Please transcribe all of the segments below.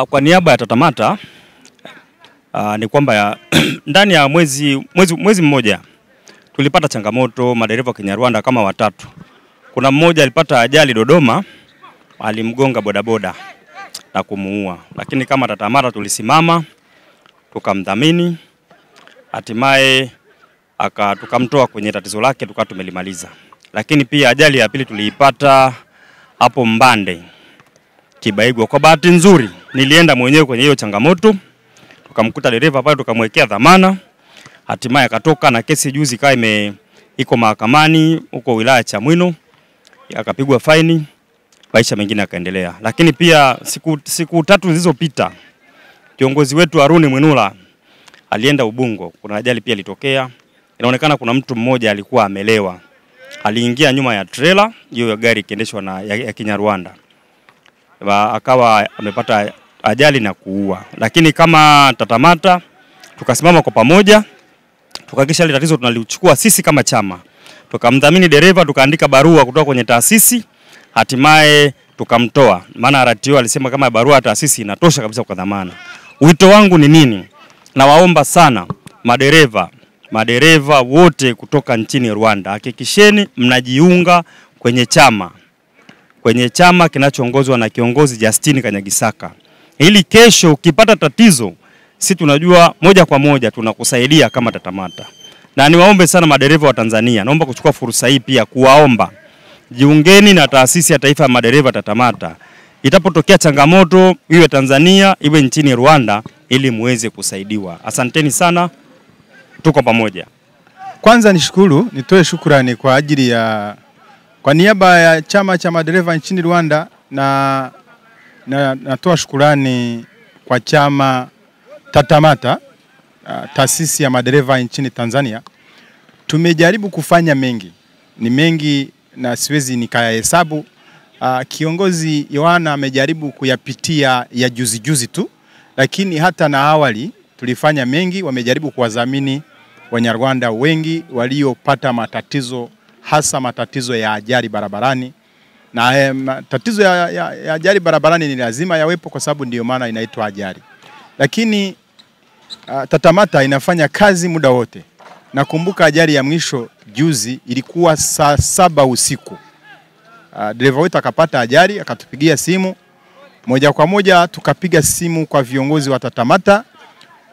Kwa niaba ya TATAMATA ni kwamba ndani ya mwezi mmoja tulipata changamoto madereva wa Kinyarwanda kama watatu. Kuna mmoja alipata ajali Dodoma, alimgonga bodaboda na kumuua. Lakini kama TATAMATA tulisimama, tukamdhamini, hatimaye tukamtoa kwenye tatizo lake, tumelimaliza. Lakini pia ajali ya pili tuliipata hapo Mbande, Kibaigwa. Kwa bahati nzuri nilienda mwenyewe kwenye hiyo changamoto, tukamkuta dereva pale, tukamwekea dhamana, hatimaye akatoka na kesi juzi iko mahakamani huko wilaya Chamwino, akapigwa faini, maisha mengine akaendelea. Lakini pia siku tatu zilizopita kiongozi wetu Haruni Mwinula alienda Ubungo, kuna ajali pia ilitokea. Inaonekana kuna mtu mmoja alikuwa amelewa, aliingia nyuma ya trailer hiyo ya gari ikiendeshwa na ya Kinyarwanda, akawa amepata ajali na kuua. Lakini kama TATAMATA tukasimama kwa pamoja, tukahakikisha ile tatizo tunalichukua sisi kama chama, tukamdhamini dereva, tukaandika barua kutoka kwenye taasisi, hatimaye tukamtoa. Maana RTO alisema kama barua ya taasisi inatosha kabisa kwa dhamana. Wito wangu ni nini? Nawaomba sana madereva wote kutoka nchini Rwanda, hakikisheni mnajiunga kwenye chama kinachoongozwa na kiongozi Justine Kanyagisaka. Ili kesho ukipata tatizo, sisi tunajua moja kwa moja tunakusaidia kama TATAMATA. Na niwaombe sana madereva wa Tanzania, naomba kuchukua fursa hii pia kuwaomba, jiungeni na taasisi ya taifa ya madereva TATAMATA. Itapotokea changamoto iwe Tanzania iwe nchini Rwanda, ili muweze kusaidiwa. Asanteni sana, tuko pamoja. Kwanza nitoe shukrani kwa niaba ya chama cha madereva nchini Rwanda, na natoa shukrani kwa chama TATAMATA, taasisi ya madereva nchini Tanzania. Tumejaribu kufanya ni mengi na siwezi nikayahesabu. Kiongozi Yohana amejaribu kuyapitia ya juzi tu, lakini hata na awali tulifanya mengi. Wamejaribu kuwadhamini Wanyarwanda wengi waliopata matatizo, hasa matatizo ya ajali barabarani. Na matatizo ya ajali barabarani ni lazima yawepo kwa sababu ndio maana inaitwa ajali. Lakini TATAMATA inafanya kazi muda wote. Nakumbuka ajali ya mwisho juzi ilikuwa saa 7 usiku. Dereva wetu akapata ajali, akatupigia simu. Moja kwa moja tukapiga simu kwa viongozi wa TATAMATA,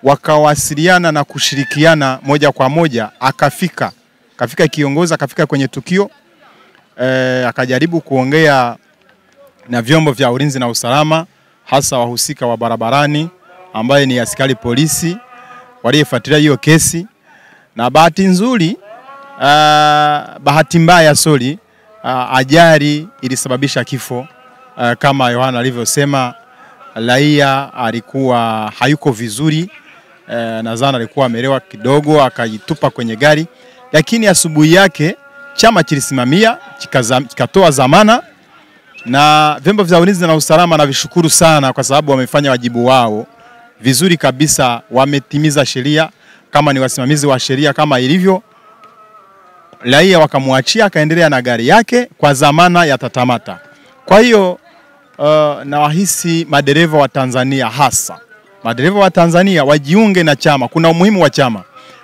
wakawasiliana na kushirikiana moja kwa moja. Akafika kiongozi, akafika kwenye tukio, akajaribu kuongea na vyombo vya ulinzi na usalama, hasa wahusika wa barabarani ambaye ni askari polisi waliofuatilia hiyo kesi. Na bahati nzuri, bahati mbaya ajali ilisababisha kifo. Kama Yohana alivyosema, raia alikuwa hayuko vizuri, nadhani alikuwa amelewa kidogo, akajitupa kwenye gari. Lakini asubuhi yake chama kilisimamia, kikatoa dhamana, na vyombo vya ulinzi na usalama na vishukuru sana kwa sababu wamefanya wajibu wao vizuri kabisa. Wametimiza sheria, kama ni wasimamizi wa sheria kama ilivyo. Raia wakamwachia akaendelea na gari yake kwa dhamana ya TATAMATA. Kwa hiyo nawahisi madereva wa Tanzania, hasa madereva wa Tanzania wajiunge na chama. Kuna umuhimu wa chama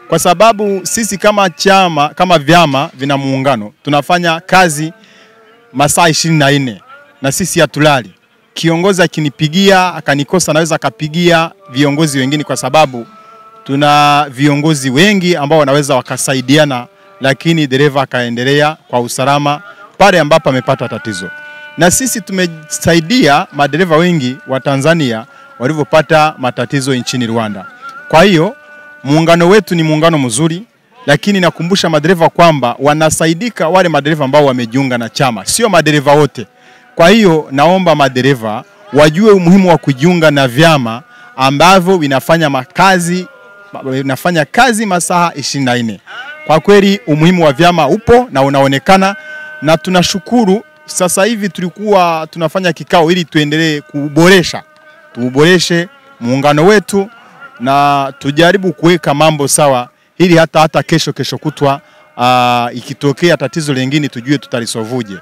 kwa sababu sisi kama chama, kama vyama vina muungano, tunafanya kazi masaa 24 na sisi hatulali. Kiongozi akinipigia akanikosa, naweza akapigia viongozi wengine kwa sababu tuna viongozi wengi ambao wanaweza wakasaidiana, lakini dereva akaendelea kwa usalama pale ambapo amepata tatizo. Na sisi tumesaidia madereva wengi wa Tanzania walivyopata matatizo nchini Rwanda. Kwa hiyo muungano wetu ni muungano mzuri, lakini nakumbusha madereva kwamba wanasaidika wale madereva ambao wamejiunga na chama, sio madereva wote. Kwa hiyo naomba madereva wajue umuhimu wa kujiunga na vyama ambavyo vinafanya kazi masaa 24. Kwa kweli umuhimu wa vyama upo na unaonekana, na tunashukuru. Sasa hivi tulikuwa tunafanya kikao ili tuendelee tuboreshe muungano wetu na tujaribu kuweka mambo sawa, ili hata kesho kutwa ikitokea tatizo lingine tujue tutalisovuje.